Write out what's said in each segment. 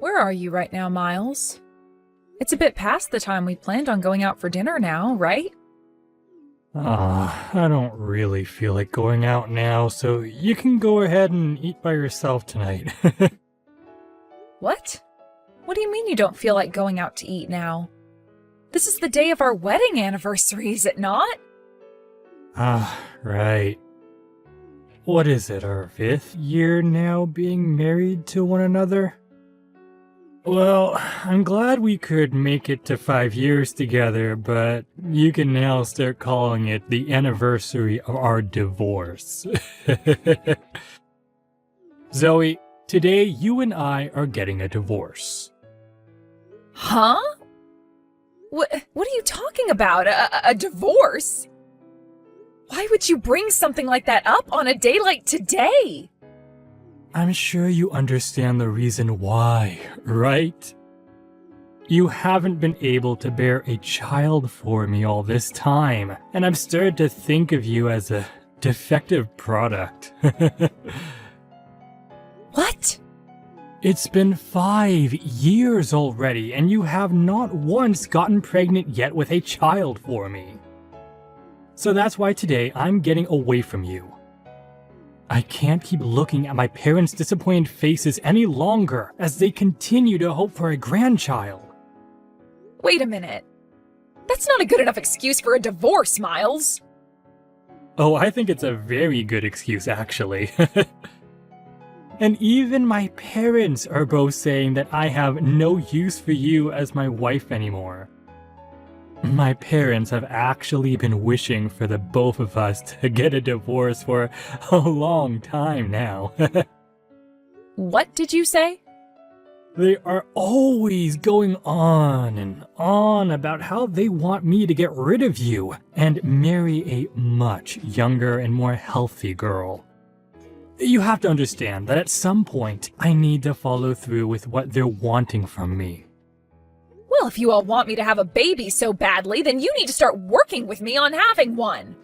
Where are you right now, Miles? It's a bit past the time we planned on going out for dinner now, right? I don't really feel like going out now, so you can go ahead and eat by yourself tonight. What? What do you mean you don't feel like going out to eat now? This is the day of our wedding anniversary, is it not? Right. What is it, our 5th year now being married to one another? Well, I'm glad we could make it to 5 years together, but you can now start calling it the anniversary of our divorce. Zoe, today you and I are getting a divorce. Huh? What are you talking about? A divorce? Why would you bring something like that up on a day like today? I'm sure you understand the reason why, right? You haven't been able to bear a child for me all this time, and I've started to think of you as a defective product. What? It's been 5 years already, and you have not once gotten pregnant yet with a child for me. So that's why today I'm getting away from you. I can't keep looking at my parents' disappointed faces any longer as they continue to hope for a grandchild. Wait a minute. That's not a good enough excuse for a divorce, Miles. Oh, I think it's a very good excuse, actually. And even my parents are both saying that I have no use for you as my wife anymore. My parents have actually been wishing for the both of us to get a divorce for a long time now. What did you say? They are always going on and on about how they want me to get rid of you and marry a much younger and more healthy girl. You have to understand that at some point I need to follow through with what they're wanting from me. Well, if you all want me to have a baby so badly, then you need to start working with me on having one.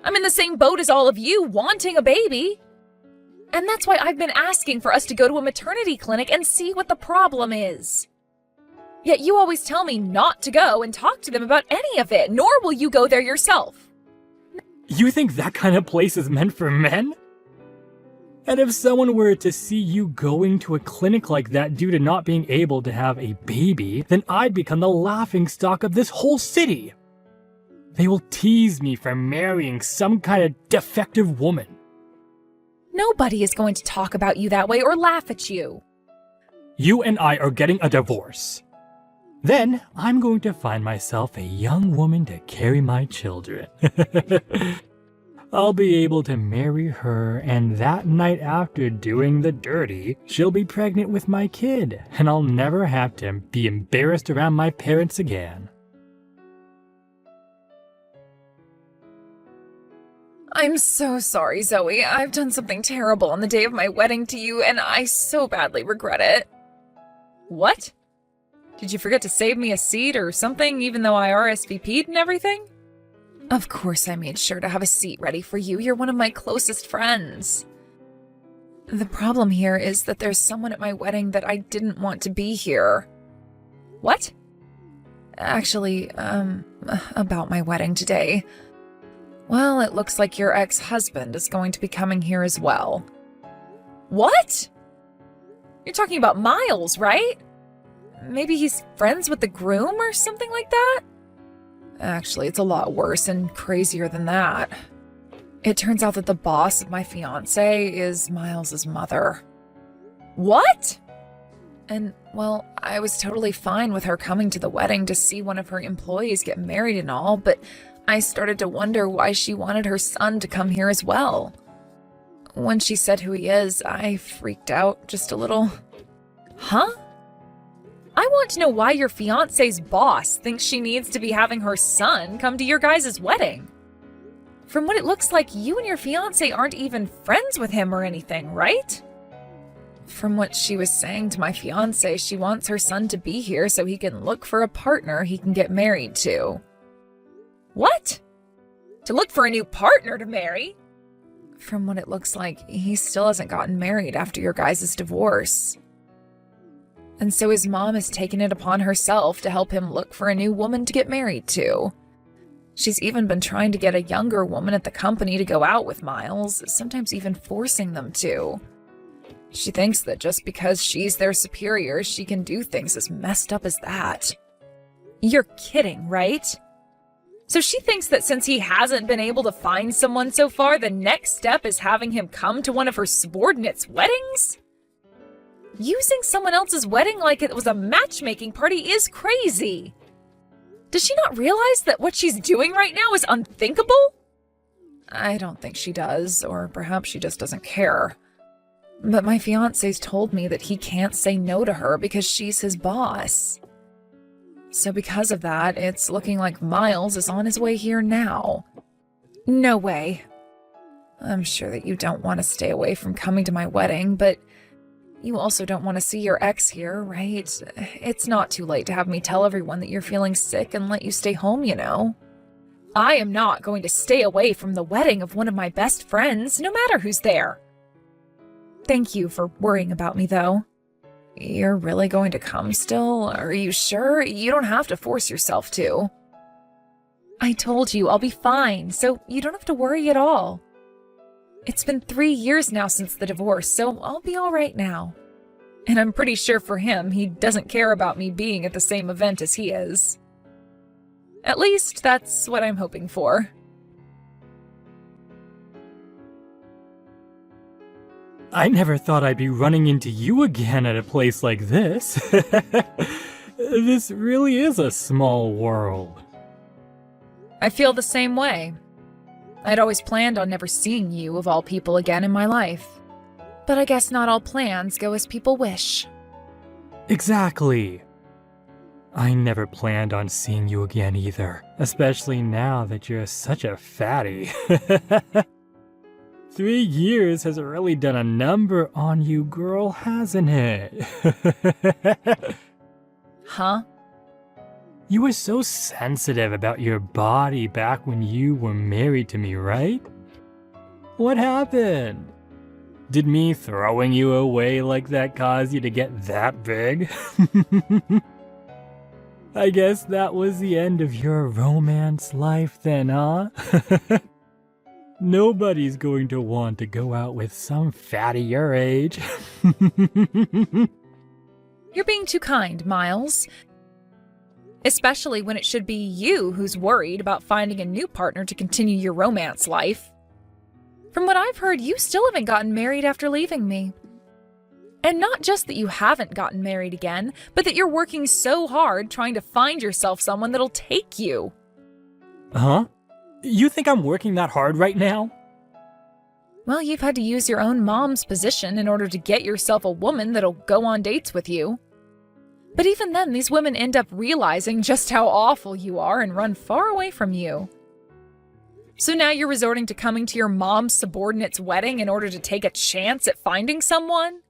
I'm in the same boat as all of you, wanting a baby. And that's why I've been asking for us to go to a maternity clinic and see what the problem is. Yet you always tell me not to go and talk to them about any of it, nor will you go there yourself. You think that kind of place is meant for men? And if someone were to see you going to a clinic like that due to not being able to have a baby, then I'd become the laughingstock of this whole city. They will tease me for marrying some kind of defective woman. Nobody is going to talk about you that way or laugh at you. You and I are getting a divorce. Then I'm going to find myself a young woman to carry my children. I'll be able to marry her, and that night after doing the dirty, she'll be pregnant with my kid, and I'll never have to be embarrassed around my parents again. I'm so sorry, Zoe. I've done something terrible on the day of my wedding to you, and I so badly regret it. What? Did you forget to save me a seat or something, even though I RSVP'd and everything? Of course I made sure to have a seat ready for you. You're one of my closest friends. The problem here is that there's someone at my wedding that I didn't want to be here. What? Actually, about my wedding today. Well, it looks like your ex-husband is going to be coming here as well. What? You're talking about Miles, right? Maybe he's friends with the groom or something like that? Actually, it's a lot worse and crazier than that. It turns out that the boss of my fiancé is Miles's mother. What? And, well, I was totally fine with her coming to the wedding to see one of her employees get married and all, but I started to wonder why she wanted her son to come here as well. When she said who he is, I freaked out just a little. Huh? I want to know why your fiancé's boss thinks she needs to be having her son come to your guys' wedding. From what it looks like, you and your fiancé aren't even friends with him or anything, right? From what she was saying to my fiancé, she wants her son to be here so he can look for a partner he can get married to. What? To look for a new partner to marry? From what it looks like, he still hasn't gotten married after your guys' divorce. And so his mom has taken it upon herself to help him look for a new woman to get married to. She's even been trying to get a younger woman at the company to go out with Miles, sometimes even forcing them to. She thinks that just because she's their superior, she can do things as messed up as that. You're kidding, right? So she thinks that since he hasn't been able to find someone so far, the next step is having him come to one of her subordinates' weddings? Using someone else's wedding like it was a matchmaking party is crazy. Does she not realize that what she's doing right now is unthinkable? I don't think she does, or perhaps she just doesn't care. But my fiancé's told me that he can't say no to her because she's his boss. So because of that, it's looking like Miles is on his way here now. No way. I'm sure that you don't want to stay away from coming to my wedding, but you also don't want to see your ex here, right? It's not too late to have me tell everyone that you're feeling sick and let you stay home, you know. I am not going to stay away from the wedding of one of my best friends, no matter who's there. Thank you for worrying about me, though. You're really going to come still? Are you sure? You don't have to force yourself to. I told you I'll be fine, so you don't have to worry at all. It's been 3 years now since the divorce, so I'll be all right now. And I'm pretty sure for him, he doesn't care about me being at the same event as he is. At least, that's what I'm hoping for. I never thought I'd be running into you again at a place like this. This really is a small world. I feel the same way. I'd always planned on never seeing you, of all people, again in my life. But I guess not all plans go as people wish. Exactly. I never planned on seeing you again either, especially now that you're such a fatty. 3 years has really done a number on you, girl, hasn't it? Huh? You were so sensitive about your body back when you were married to me, right? What happened? Did me throwing you away like that cause you to get that big? I guess that was the end of your romance life then, huh? Nobody's going to want to go out with some fatty your age. You're being too kind, Miles. Especially when it should be you who's worried about finding a new partner to continue your romance life. From what I've heard, you still haven't gotten married after leaving me. And not just that you haven't gotten married again, but that you're working so hard trying to find yourself someone that'll take you. Huh? You think I'm working that hard right now? Well, you've had to use your own mom's position in order to get yourself a woman that'll go on dates with you. But even then, these women end up realizing just how awful you are and run far away from you. So now you're resorting to coming to your mom's subordinate's wedding in order to take a chance at finding someone?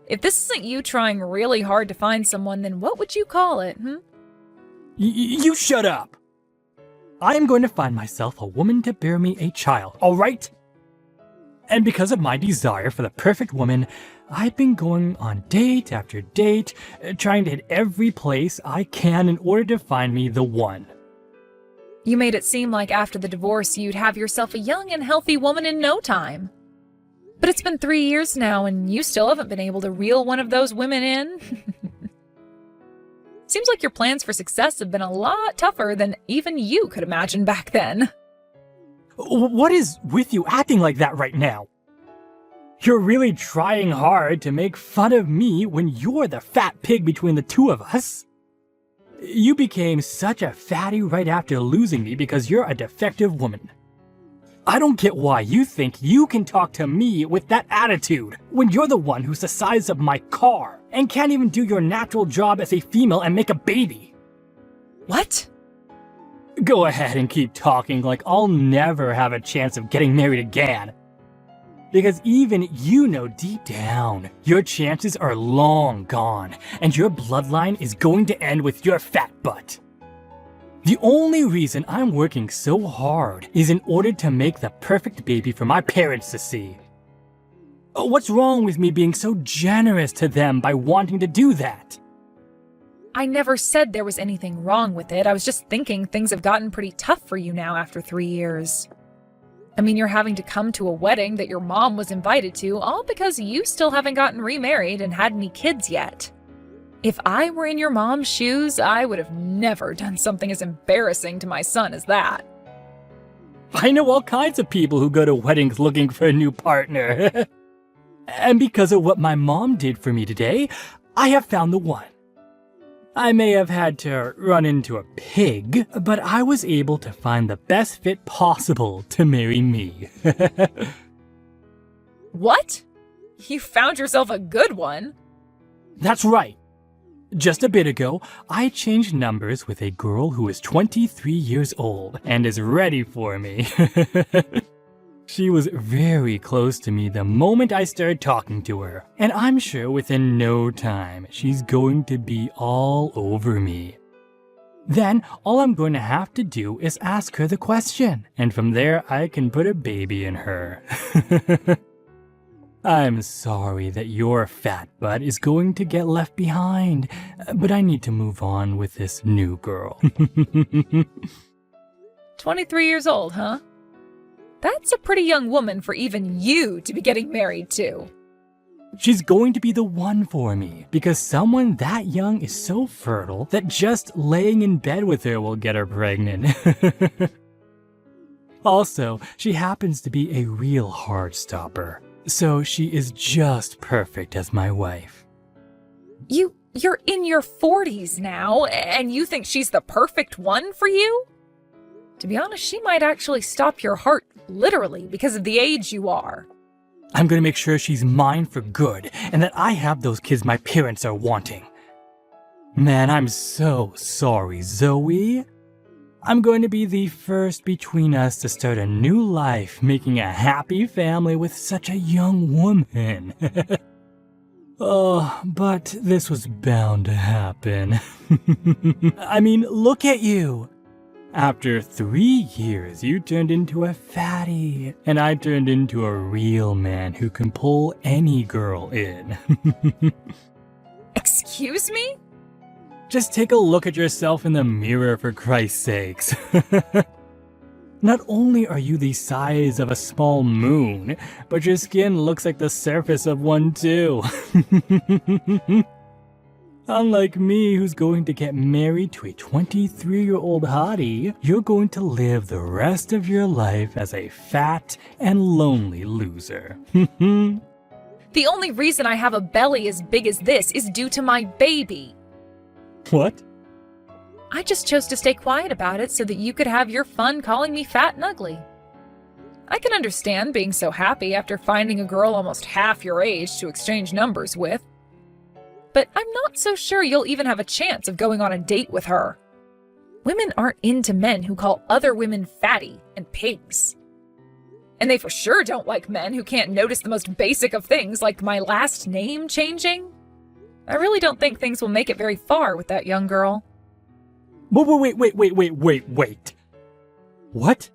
If this isn't you trying really hard to find someone, then what would you call it, You shut up! I am going to find myself a woman to bear me a child, alright? And because of my desire for the perfect woman, I've been going on date after date, trying to hit every place I can in order to find me the one. You made it seem like after the divorce you'd have yourself a young and healthy woman in no time. But it's been 3 years now and you still haven't been able to reel one of those women in? Seems like your plans for success have been a lot tougher than even you could imagine back then. What is with you acting like that right now? You're really trying hard to make fun of me when you're the fat pig between the two of us. You became such a fatty right after losing me because you're a defective woman. I don't get why you think you can talk to me with that attitude when you're the one who's the size of my car and can't even do your natural job as a female and make a baby. What? Go ahead and keep talking like I'll never have a chance of getting married again. Because even you know deep down, your chances are long gone, and your bloodline is going to end with your fat butt. The only reason I'm working so hard is in order to make the perfect baby for my parents to see. What's wrong with me being so generous to them by wanting to do that? I never said there was anything wrong with it. I was just thinking things have gotten pretty tough for you now after 3 years. I mean, you're having to come to a wedding that your mom was invited to, all because you still haven't gotten remarried and had any kids yet. If I were in your mom's shoes, I would have never done something as embarrassing to my son as that. I know all kinds of people who go to weddings looking for a new partner. And because of what my mom did for me today, I have found the one. I may have had to run into a pig, but I was able to find the best fit possible to marry me. What? You found yourself a good one? That's right. Just a bit ago, I changed numbers with a girl who is 23 years old and is ready for me. She was very close to me the moment I started talking to her, and I'm sure within no time she's going to be all over me. Then all I'm going to have to do is ask her the question, and from there I can put a baby in her. I'm sorry that your fat butt is going to get left behind, but I need to move on with this new girl. 23 years old, huh? That's a pretty young woman for even you to be getting married to. She's going to be the one for me, because someone that young is so fertile that just laying in bed with her will get her pregnant. Also, she happens to be a real heartstopper, so she is just perfect as my wife. You're in your 40s now, and you think she's the perfect one for you? To be honest, she might actually stop your heart, literally, because of the age you are. I'm gonna make sure she's mine for good, and that I have those kids my parents are wanting. Man, I'm so sorry, Zoe. I'm going to be the first between us to start a new life, making a happy family with such a young woman. Oh, but this was bound to happen. I mean, look at you. After 3 years, you turned into a fatty, and I turned into a real man who can pull any girl in. Excuse me? Just take a look at yourself in the mirror, for Christ's sakes. Not only are you the size of a small moon, but your skin looks like the surface of one too. Unlike me, who's going to get married to a 23-year-old hottie, you're going to live the rest of your life as a fat and lonely loser. The only reason I have a belly as big as this is due to my baby. What? I just chose to stay quiet about it so that you could have your fun calling me fat and ugly. I can understand being so happy after finding a girl almost half your age to exchange numbers with. But I'm not so sure you'll even have a chance of going on a date with her. Women aren't into men who call other women fatty and pigs. And they for sure don't like men who can't notice the most basic of things like my last name changing. I really don't think things will make it very far with that young girl. Wait. What?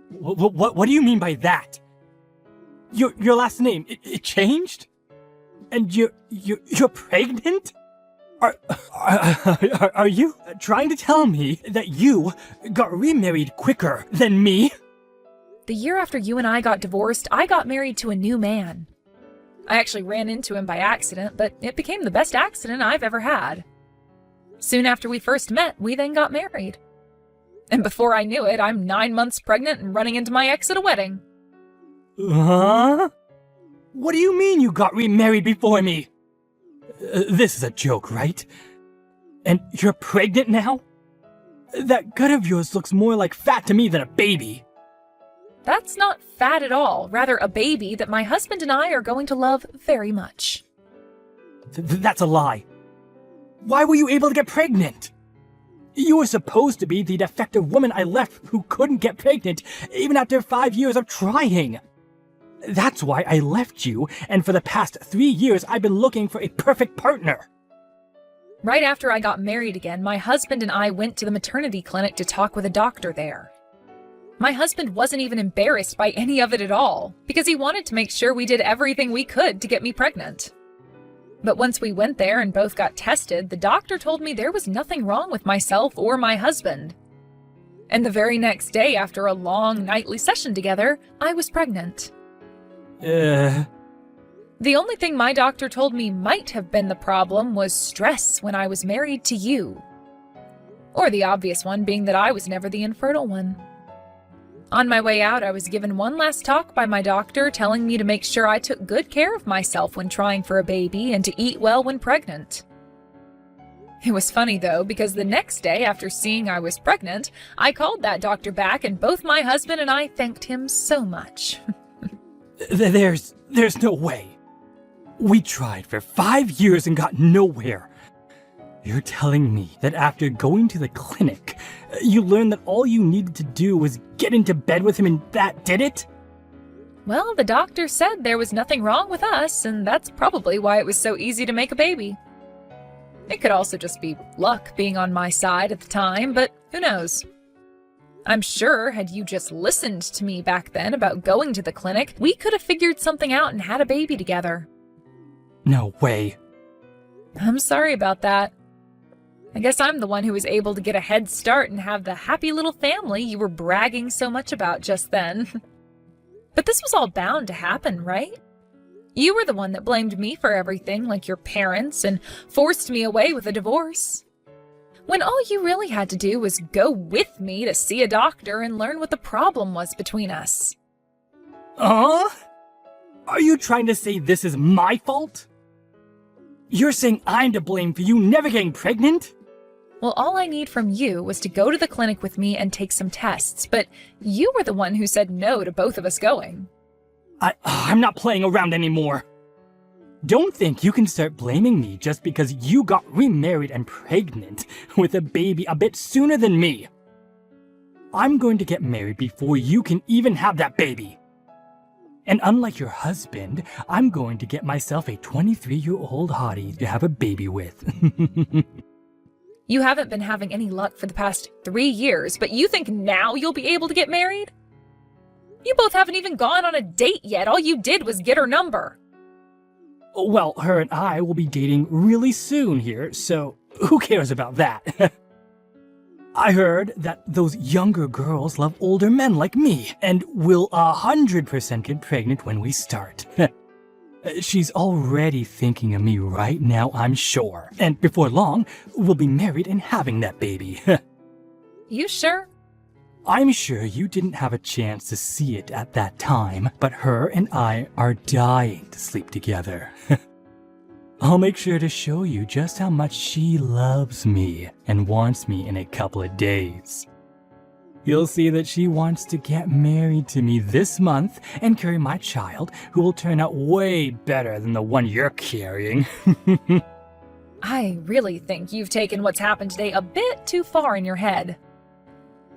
What do you mean by that? Your last name, it changed? And you're pregnant? Are you trying to tell me that you got remarried quicker than me? The year after you and I got divorced, I got married to a new man. I actually ran into him by accident, but it became the best accident I've ever had. Soon after we first met, we then got married. And before I knew it, I'm 9 months pregnant and running into my ex at a wedding. Huh? What do you mean you got remarried before me? This is a joke, right? And you're pregnant now? That gut of yours looks more like fat to me than a baby. That's not fat at all, rather a baby that my husband and I are going to love very much. That's a lie. Why were you able to get pregnant? You were supposed to be the defective woman I left who couldn't get pregnant even after 5 years of trying. That's why I left you, and for the past 3 years I've been looking for a perfect partner. Right after I got married again, my husband and I went to the maternity clinic to talk with a doctor there. My husband wasn't even embarrassed by any of it at all, because he wanted to make sure we did everything we could to get me pregnant. But once we went there and both got tested, the doctor told me there was nothing wrong with myself or my husband. And the very next day, after a long nightly session together, I was pregnant. The only thing my doctor told me might have been the problem was stress when I was married to you. Or the obvious one being that I was never the infertile one. On my way out, I was given one last talk by my doctor telling me to make sure I took good care of myself when trying for a baby and to eat well when pregnant. It was funny though, because the next day after seeing I was pregnant, I called that doctor back and both my husband and I thanked him so much. There's no way. We tried for 5 years and got nowhere. You're telling me that after going to the clinic, you learned that all you needed to do was get into bed with him and that did it? Well, the doctor said there was nothing wrong with us, and that's probably why it was so easy to make a baby. It could also just be luck being on my side at the time, but who knows? I'm sure had you just listened to me back then about going to the clinic, we could have figured something out and had a baby together. No way. I'm sorry about that. I guess I'm the one who was able to get a head start and have the happy little family you were bragging so much about just then. But this was all bound to happen, right? You were the one that blamed me for everything, like your parents, and forced me away with a divorce. When all you really had to do was go with me to see a doctor and learn what the problem was between us. Are you trying to say this is my fault? You're saying I'm to blame for you never getting pregnant? Well, all I need from you was to go to the clinic with me and take some tests, but you were the one who said no to both of us going. I'm not playing around anymore. Don't think you can start blaming me just because you got remarried and pregnant with a baby a bit sooner than me. I'm going to get married before you can even have that baby. And unlike your husband, I'm going to get myself a 23-year-old hottie to have a baby with. You haven't been having any luck for the past 3 years, but you think now you'll be able to get married? You both haven't even gone on a date yet. All you did was get her number. Well, her and I will be dating really soon here, so who cares about that? I heard that those younger girls love older men like me, and will 100% get pregnant when we start. She's already thinking of me right now, I'm sure. And before long, we'll be married and having that baby. You sure? I'm sure you didn't have a chance to see it at that time, but her and I are dying to sleep together. I'll make sure to show you just how much she loves me and wants me in a couple of days. You'll see that she wants to get married to me this month and carry my child, who will turn out way better than the one you're carrying. I really think you've taken what's happened today a bit too far in your head.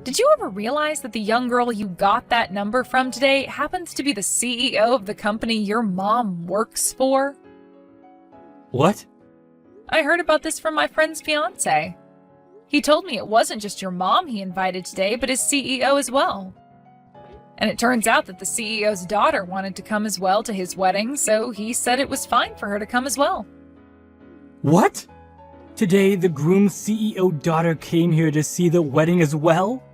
Did you ever realize that the young girl you got that number from today happens to be the CEO of the company your mom works for? What? I heard about this from my friend's fiancé. He told me it wasn't just your mom he invited today, but his CEO as well. And it turns out that the CEO's daughter wanted to come as well to his wedding, so he said it was fine for her to come as well. What? Today, the groom's CEO daughter came here to see the wedding as well?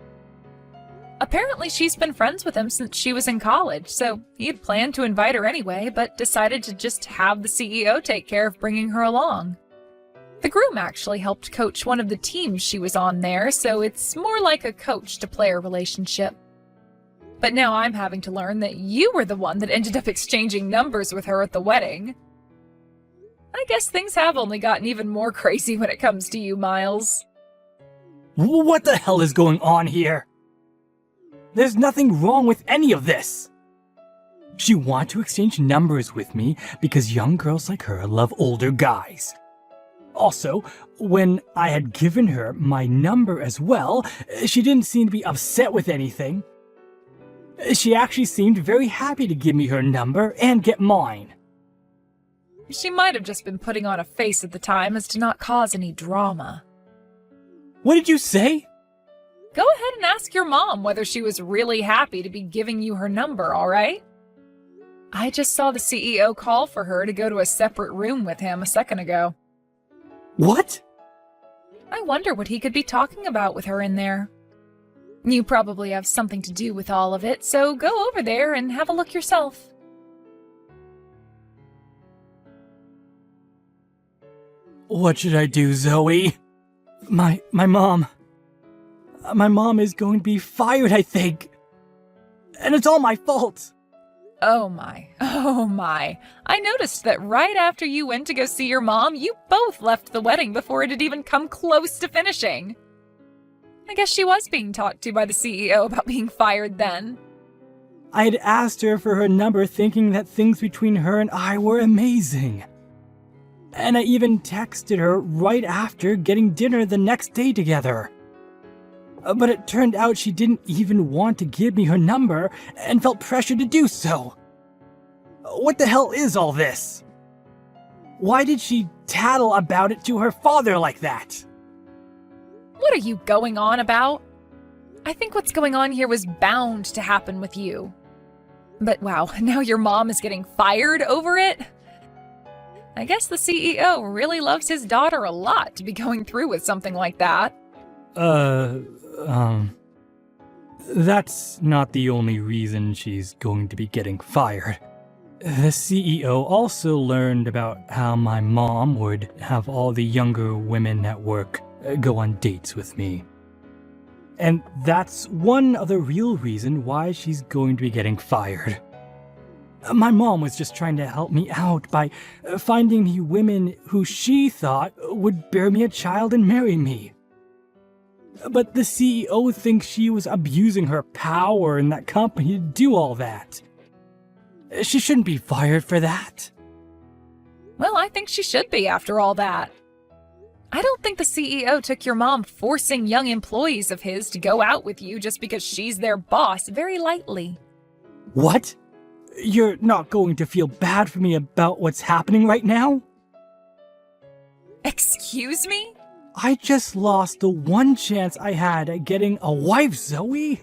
Apparently she's been friends with him since she was in college, so he had planned to invite her anyway, but decided to just have the CEO take care of bringing her along. The groom actually helped coach one of the teams she was on there, so it's more like a coach-to-player relationship. But now I'm having to learn that you were the one that ended up exchanging numbers with her at the wedding. I guess things have only gotten even more crazy when it comes to you, Miles. What the hell is going on here? There's nothing wrong with any of this. She wanted to exchange numbers with me because young girls like her love older guys. Also, when I had given her my number as well, she didn't seem to be upset with anything. She actually seemed very happy to give me her number and get mine. She might have just been putting on a face at the time as to not cause any drama. What did you say? Go ahead and ask your mom whether she was really happy to be giving you her number, all right? I just saw the CEO call for her to go to a separate room with him a second ago. What? I wonder what he could be talking about with her in there. You probably have something to do with all of it, so go over there and have a look yourself. What should I do, Zoe? My mom is going to be fired, I think. And it's all my fault. Oh my. I noticed that right after you went to go see your mom, you both left the wedding before it had even come close to finishing. I guess she was being talked to by the CEO about being fired then. I had asked her for her number thinking that things between her and I were amazing. And I even texted her right after getting dinner the next day together. But it turned out she didn't even want to give me her number and felt pressure to do so. What the hell is all this? Why did she tattle about it to her father like that? What are you going on about? I think what's going on here was bound to happen with you. But wow, now your mom is getting fired over it? I guess the CEO really loves his daughter a lot to be going through with something like that. That's not the only reason she's going to be getting fired. The CEO also learned about how my mom would have all the younger women at work go on dates with me. And that's one other real reason why she's going to be getting fired. My mom was just trying to help me out by finding me women who she thought would bear me a child and marry me. But the CEO thinks she was abusing her power in that company to do all that. She shouldn't be fired for that. Well, I think she should be after all that. I don't think the CEO took your mom forcing young employees of his to go out with you just because she's their boss very lightly. What? You're not going to feel bad for me about what's happening right now? Excuse me? I just lost the one chance I had at getting a wife, Zoe.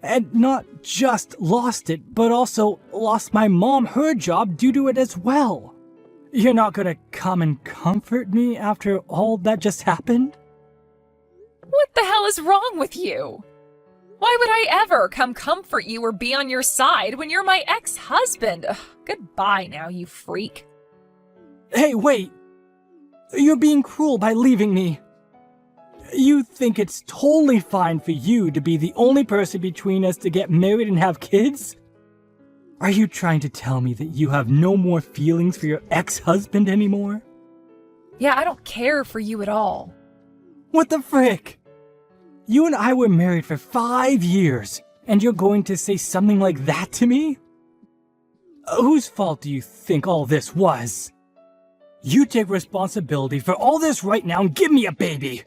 And not just lost it, but also lost my mom her job due to it as well. You're not gonna come and comfort me after all that just happened? What the hell is wrong with you? Why would I ever come comfort you or be on your side when you're my ex-husband? Ugh, goodbye now, you freak. Hey, wait! You're being cruel by leaving me. You think it's totally fine for you to be the only person between us to get married and have kids? Are you trying to tell me that you have no more feelings for your ex-husband anymore? Yeah, I don't care for you at all. What the frick? You and I were married for 5 years, and you're going to say something like that to me? Whose fault do you think all this was? You take responsibility for all this right now and give me a baby!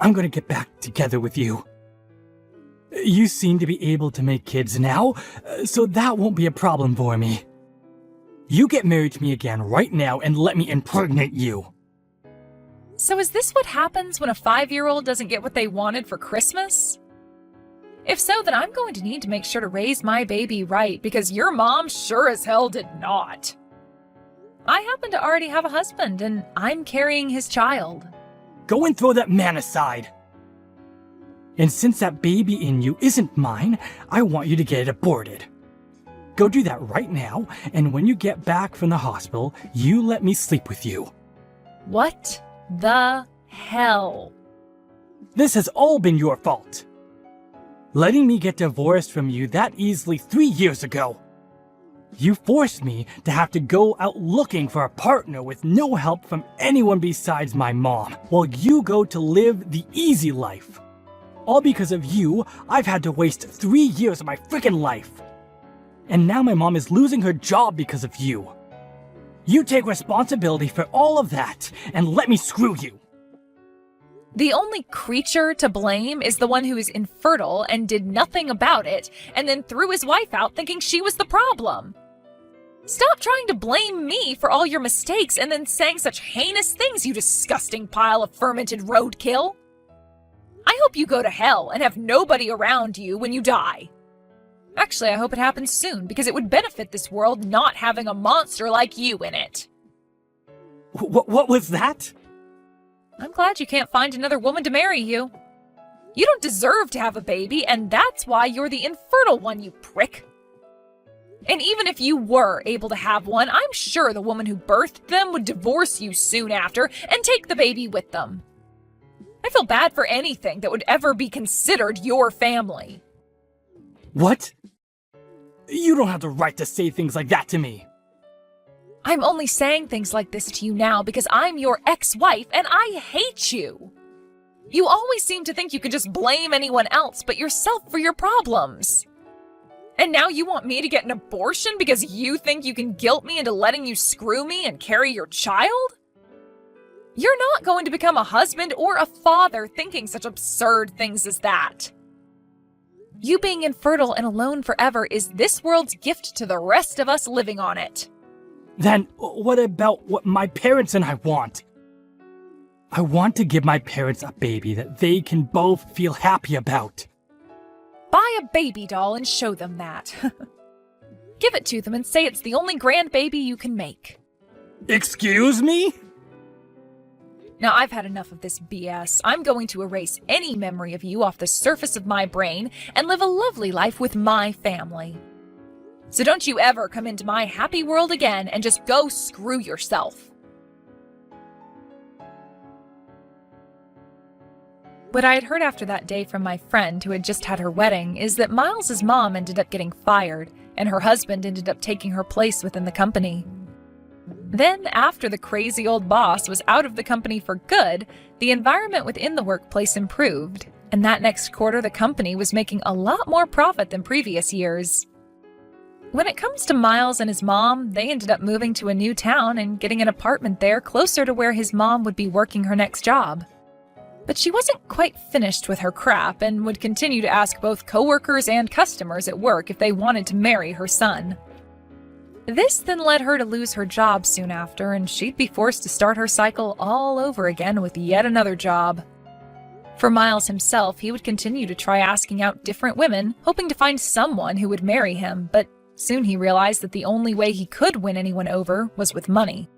I'm gonna get back together with you. You seem to be able to make kids now, so that won't be a problem for me. You get married to me again right now and let me impregnate you. So is this what happens when a 5-year-old doesn't get what they wanted for Christmas? If so, then I'm going to need to make sure to raise my baby right, because your mom sure as hell did not. I happen to already have a husband, and I'm carrying his child. Go and throw that man aside. And since that baby in you isn't mine, I want you to get it aborted. Go do that right now, and when you get back from the hospital, you let me sleep with you. What the hell? This has all been your fault. Letting me get divorced from you that easily 3 years ago. You forced me to have to go out looking for a partner with no help from anyone besides my mom, while you go to live the easy life. All because of you, I've had to waste 3 years of my freaking life. And now my mom is losing her job because of you. You take responsibility for all of that, and let me screw you. The only creature to blame is the one who is infertile and did nothing about it, and then threw his wife out thinking she was the problem. Stop trying to blame me for all your mistakes and then saying such heinous things, you disgusting pile of fermented roadkill. I hope you go to hell and have nobody around you when you die. Actually, I hope it happens soon because it would benefit this world not having a monster like you in it. What was that? I'm glad you can't find another woman to marry you. You don't deserve to have a baby, and that's why you're the infertile one, you prick. And even if you were able to have one, I'm sure the woman who birthed them would divorce you soon after and take the baby with them. I feel bad for anything that would ever be considered your family. What? You don't have the right to say things like that to me. I'm only saying things like this to you now because I'm your ex-wife and I hate you. You always seem to think you can just blame anyone else but yourself for your problems. And now you want me to get an abortion because you think you can guilt me into letting you screw me and carry your child? You're not going to become a husband or a father thinking such absurd things as that. You being infertile and alone forever is this world's gift to the rest of us living on it. Then what about what my parents and I want? I want to give my parents a baby that they can both feel happy about. Buy a baby doll and show them that. Give it to them and say it's the only grandbaby you can make. Excuse me? Now, I've had enough of this BS. I'm going to erase any memory of you off the surface of my brain and live a lovely life with my family. So don't you ever come into my happy world again and just go screw yourself. What I had heard after that day from my friend who had just had her wedding is that Miles's mom ended up getting fired, and her husband ended up taking her place within the company. Then, after the crazy old boss was out of the company for good, the environment within the workplace improved, and that next quarter the company was making a lot more profit than previous years. When it comes to Miles and his mom, they ended up moving to a new town and getting an apartment there closer to where his mom would be working her next job. But she wasn't quite finished with her crap and would continue to ask both coworkers and customers at work if they wanted to marry her son. This then led her to lose her job soon after, and she'd be forced to start her cycle all over again with yet another job. For Miles himself, he would continue to try asking out different women, hoping to find someone who would marry him, but soon he realized that the only way he could win anyone over was with money.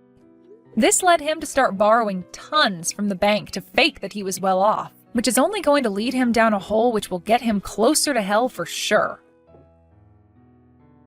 This led him to start borrowing tons from the bank to fake that he was well off, which is only going to lead him down a hole which will get him closer to hell for sure.